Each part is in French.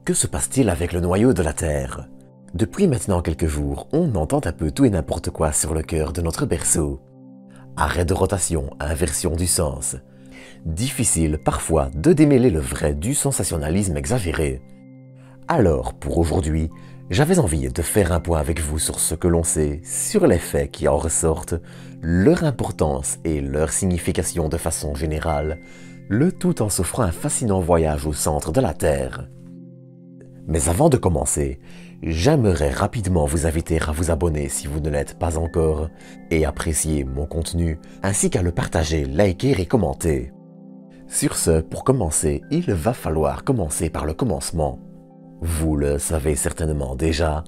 que se passe-t-il avec le noyau de la Terre? Depuis maintenant quelques jours, on entend un peu tout et n'importe quoi sur le cœur de notre berceau. Arrêt de rotation, inversion du sens. Difficile parfois de démêler le vrai du sensationnalisme exagéré. Alors, pour aujourd'hui, j'avais envie de faire un point avec vous sur ce que l'on sait, sur les faits qui en ressortent, leur importance et leur signification de façon générale, le tout en s'offrant un fascinant voyage au centre de la Terre. Mais avant de commencer, j'aimerais rapidement vous inviter à vous abonner si vous ne l'êtes pas encore et apprécier mon contenu, ainsi qu'à le partager, liker et commenter. Sur ce, pour commencer, il va falloir commencer par le commencement. Vous le savez certainement déjà,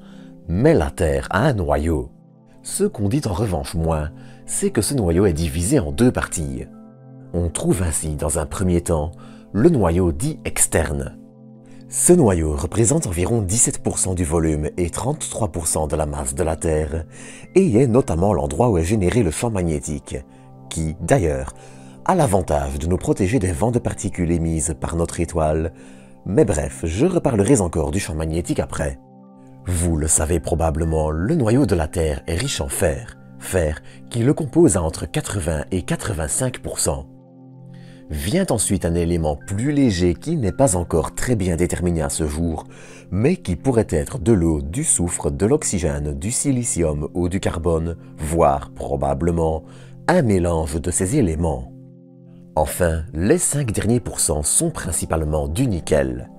mais la Terre a un noyau. Ce qu'on dit en revanche moins, c'est que ce noyau est divisé en deux parties. On trouve ainsi dans un premier temps le noyau dit externe. Ce noyau représente environ 17% du volume et 33% de la masse de la Terre, et est notamment l'endroit où est généré le champ magnétique, qui, d'ailleurs, a l'avantage de nous protéger des vents de particules émises par notre étoile. Mais bref, je reparlerai encore du champ magnétique après. Vous le savez probablement, le noyau de la Terre est riche en fer, fer qui le compose à entre 80 et 85%. Vient ensuite un élément plus léger qui n'est pas encore très bien déterminé à ce jour, mais qui pourrait être de l'eau, du soufre, de l'oxygène, du silicium ou du carbone, voire probablement un mélange de ces éléments. Enfin, les 5 derniers pourcents sont principalement du nickel.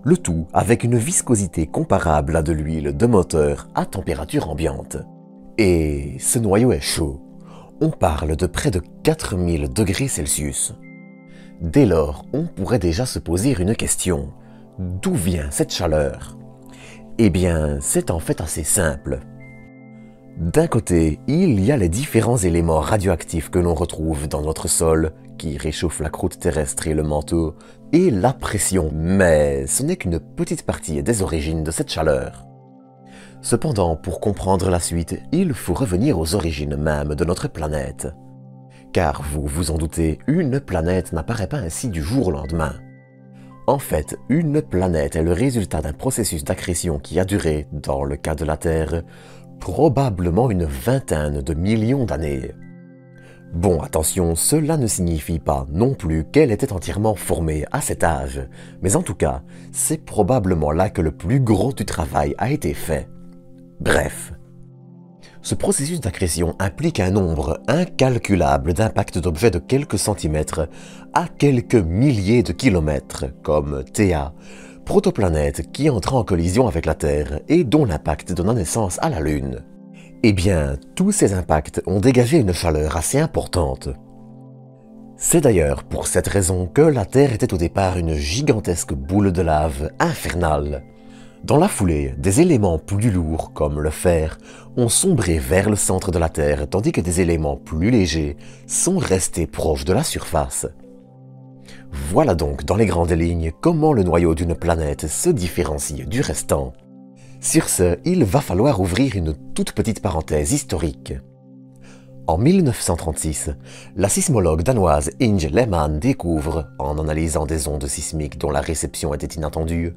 Le tout avec une viscosité comparable à de l'huile de moteur à température ambiante. Et ce noyau est chaud. On parle de près de 4000 degrés Celsius. Dès lors, on pourrait déjà se poser une question. D'où vient cette chaleur? Eh bien, c'est en fait assez simple. D'un côté, il y a les différents éléments radioactifs que l'on retrouve dans notre sol, qui réchauffent la croûte terrestre et le manteau, et la pression, mais ce n'est qu'une petite partie des origines de cette chaleur. Cependant, pour comprendre la suite, il faut revenir aux origines mêmes de notre planète. Car vous vous en doutez, une planète n'apparaît pas ainsi du jour au lendemain. En fait, une planète est le résultat d'un processus d'accrétion qui a duré, dans le cas de la Terre, probablement une vingtaine de millions d'années. Bon, attention, cela ne signifie pas non plus qu'elle était entièrement formée à cet âge, mais en tout cas, c'est probablement là que le plus gros du travail a été fait. Bref. Ce processus d'accrétion implique un nombre incalculable d'impacts d'objets de quelques centimètres à quelques milliers de kilomètres, comme Théa, protoplanète qui entre en collision avec la Terre et dont l'impact donna naissance à la Lune. Eh bien, tous ces impacts ont dégagé une chaleur assez importante. C'est d'ailleurs pour cette raison que la Terre était au départ une gigantesque boule de lave infernale. Dans la foulée, des éléments plus lourds, comme le fer, ont sombré vers le centre de la Terre, tandis que des éléments plus légers sont restés proches de la surface. Voilà donc dans les grandes lignes comment le noyau d'une planète se différencie du restant. Sur ce, il va falloir ouvrir une toute petite parenthèse historique. En 1936, la sismologue danoise Inge Lehmann découvre, en analysant des ondes sismiques dont la réception était inattendue,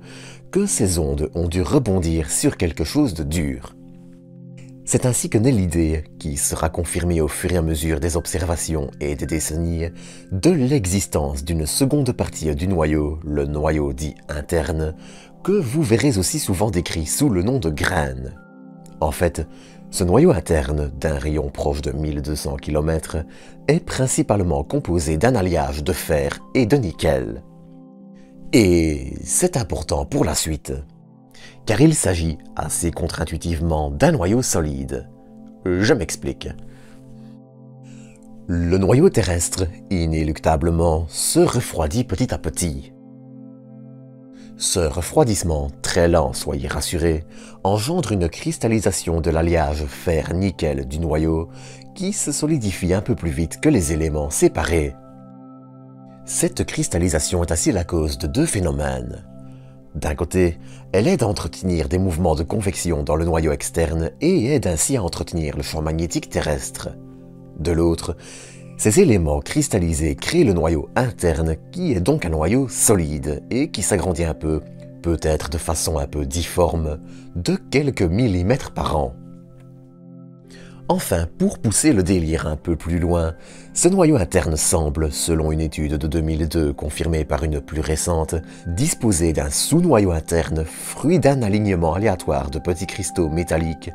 que ces ondes ont dû rebondir sur quelque chose de dur. C'est ainsi que naît l'idée, qui sera confirmée au fur et à mesure des observations et des décennies, de l'existence d'une seconde partie du noyau, le noyau dit interne, que vous verrez aussi souvent décrit sous le nom de graine. En fait, ce noyau interne, d'un rayon proche de 1200 km, est principalement composé d'un alliage de fer et de nickel. Et c'est important pour la suite, car il s'agit, assez contre-intuitivement, d'un noyau solide. Je m'explique. Le noyau terrestre, inéluctablement, se refroidit petit à petit. Ce refroidissement, très lent soyez rassurés, engendre une cristallisation de l'alliage fer-nickel du noyau qui se solidifie un peu plus vite que les éléments séparés. Cette cristallisation est ainsi la cause de deux phénomènes. D'un côté, elle aide à entretenir des mouvements de convection dans le noyau externe et aide ainsi à entretenir le champ magnétique terrestre. De l'autre, ces éléments cristallisés créent le noyau interne qui est donc un noyau solide et qui s'agrandit un peu peut-être de façon un peu difforme, de quelques millimètres par an. Enfin, pour pousser le délire un peu plus loin, ce noyau interne semble, selon une étude de 2002 confirmée par une plus récente, disposer d'un sous-noyau interne fruit d'un alignement aléatoire de petits cristaux métalliques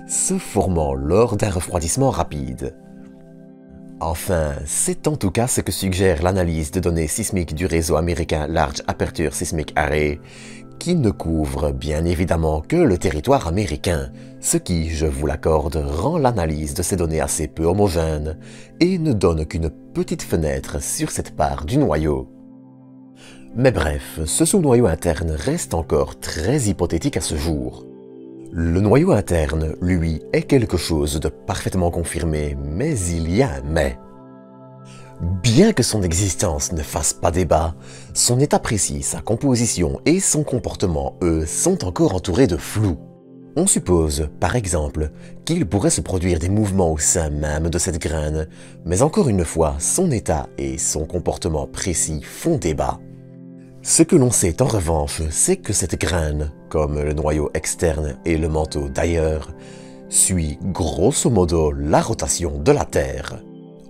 se formant lors d'un refroidissement rapide. Enfin, c'est en tout cas ce que suggère l'analyse de données sismiques du réseau américain Large Aperture Seismic Array, qui ne couvre bien évidemment que le territoire américain, ce qui, je vous l'accorde, rend l'analyse de ces données assez peu homogène et ne donne qu'une petite fenêtre sur cette part du noyau. Mais bref, ce sous-noyau interne reste encore très hypothétique à ce jour. Le noyau interne, lui, est quelque chose de parfaitement confirmé, mais il y a un mais. Bien que son existence ne fasse pas débat, son état précis, sa composition et son comportement, eux, sont encore entourés de flou. On suppose, par exemple, qu'il pourrait se produire des mouvements au sein même de cette graine, mais encore une fois, son état et son comportement précis font débat. Ce que l'on sait en revanche, c'est que cette graine, comme le noyau externe et le manteau d'ailleurs, suit grosso modo la rotation de la Terre.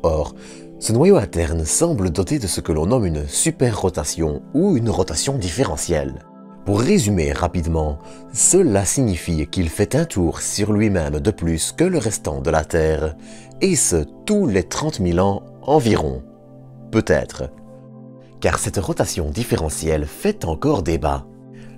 Or, ce noyau interne semble doté de ce que l'on nomme une superrotation ou une rotation différentielle. Pour résumer rapidement, cela signifie qu'il fait un tour sur lui-même de plus que le restant de la Terre, et ce tous les 30 000 ans environ. Peut-être. Car cette rotation différentielle fait encore débat.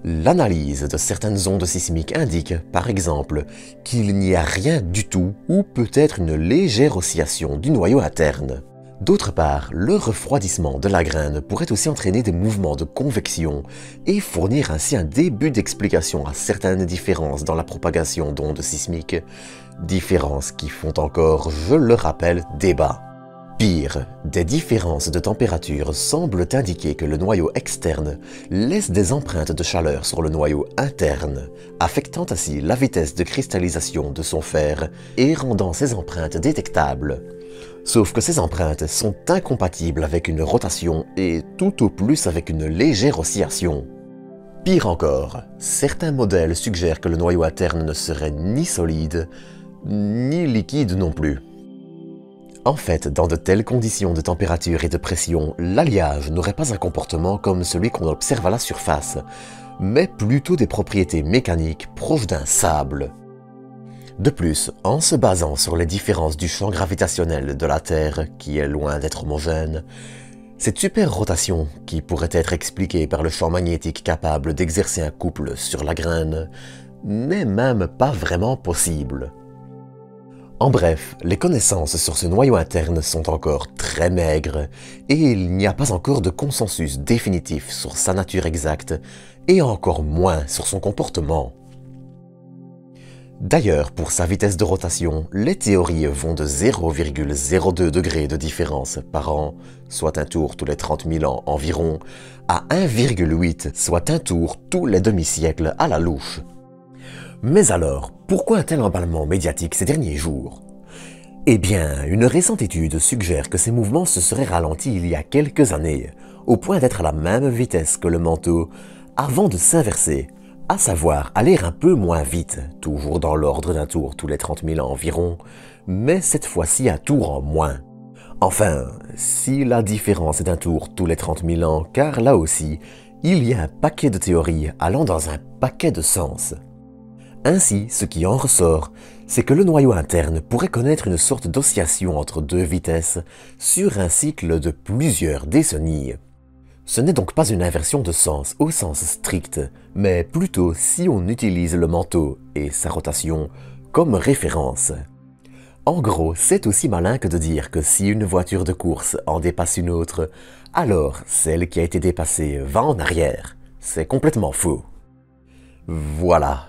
L'analyse de certaines ondes sismiques indique, par exemple, qu'il n'y a rien du tout ou peut-être une légère oscillation du noyau interne. D'autre part, le refroidissement de la graine pourrait aussi entraîner des mouvements de convection et fournir ainsi un début d'explication à certaines différences dans la propagation d'ondes sismiques, différences qui font encore, je le rappelle, débat. Pire, des différences de température semblent indiquer que le noyau externe laisse des empreintes de chaleur sur le noyau interne, affectant ainsi la vitesse de cristallisation de son fer et rendant ces empreintes détectables. Sauf que ces empreintes sont incompatibles avec une rotation et tout au plus avec une légère oscillation. Pire encore, certains modèles suggèrent que le noyau interne ne serait ni solide, ni liquide non plus. En fait, dans de telles conditions de température et de pression, l'alliage n'aurait pas un comportement comme celui qu'on observe à la surface, mais plutôt des propriétés mécaniques proches d'un sable. De plus, en se basant sur les différences du champ gravitationnel de la Terre, qui est loin d'être homogène, cette superrotation, qui pourrait être expliquée par le champ magnétique capable d'exercer un couple sur la graine, n'est même pas vraiment possible. En bref, les connaissances sur ce noyau interne sont encore très maigres et il n'y a pas encore de consensus définitif sur sa nature exacte et encore moins sur son comportement. D'ailleurs, pour sa vitesse de rotation, les théories vont de 0,02 degrés de différence par an, soit un tour tous les 30 000 ans environ, à 1,8, soit un tour tous les demi-siècles à la louche. Mais alors, pourquoi un tel emballement médiatique ces derniers jours? Eh bien, une récente étude suggère que ces mouvements se seraient ralentis il y a quelques années, au point d'être à la même vitesse que le manteau, avant de s'inverser, à savoir aller un peu moins vite, toujours dans l'ordre d'un tour tous les 30 000 ans environ, mais cette fois-ci un tour en moins. Enfin, si la différence est d'un tour tous les 30 000 ans, car là aussi, il y a un paquet de théories allant dans un paquet de sens. Ainsi, ce qui en ressort, c'est que le noyau interne pourrait connaître une sorte d'oscillation entre deux vitesses sur un cycle de plusieurs décennies. Ce n'est donc pas une inversion de sens au sens strict, mais plutôt si on utilise le manteau et sa rotation comme référence. En gros, c'est aussi malin que de dire que si une voiture de course en dépasse une autre, alors celle qui a été dépassée va en arrière. C'est complètement faux. Voilà.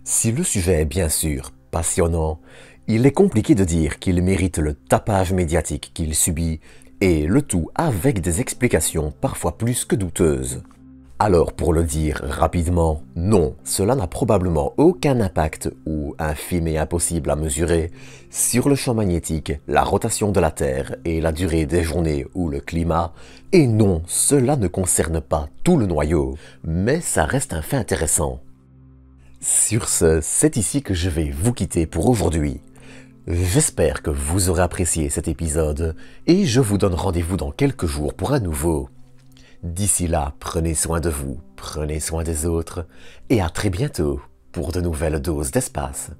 Si le sujet est bien sûr passionnant, il est compliqué de dire qu'il mérite le tapage médiatique qu'il subit, et le tout avec des explications parfois plus que douteuses. Alors pour le dire rapidement, non, cela n'a probablement aucun impact ou infime et impossible à mesurer sur le champ magnétique, la rotation de la Terre et la durée des journées ou le climat. Et non, cela ne concerne pas tout le noyau, mais ça reste un fait intéressant. Sur ce, c'est ici que je vais vous quitter pour aujourd'hui. J'espère que vous aurez apprécié cet épisode et je vous donne rendez-vous dans quelques jours pour un nouveau. D'ici là, prenez soin de vous, prenez soin des autres et à très bientôt pour de nouvelles doses d'espace.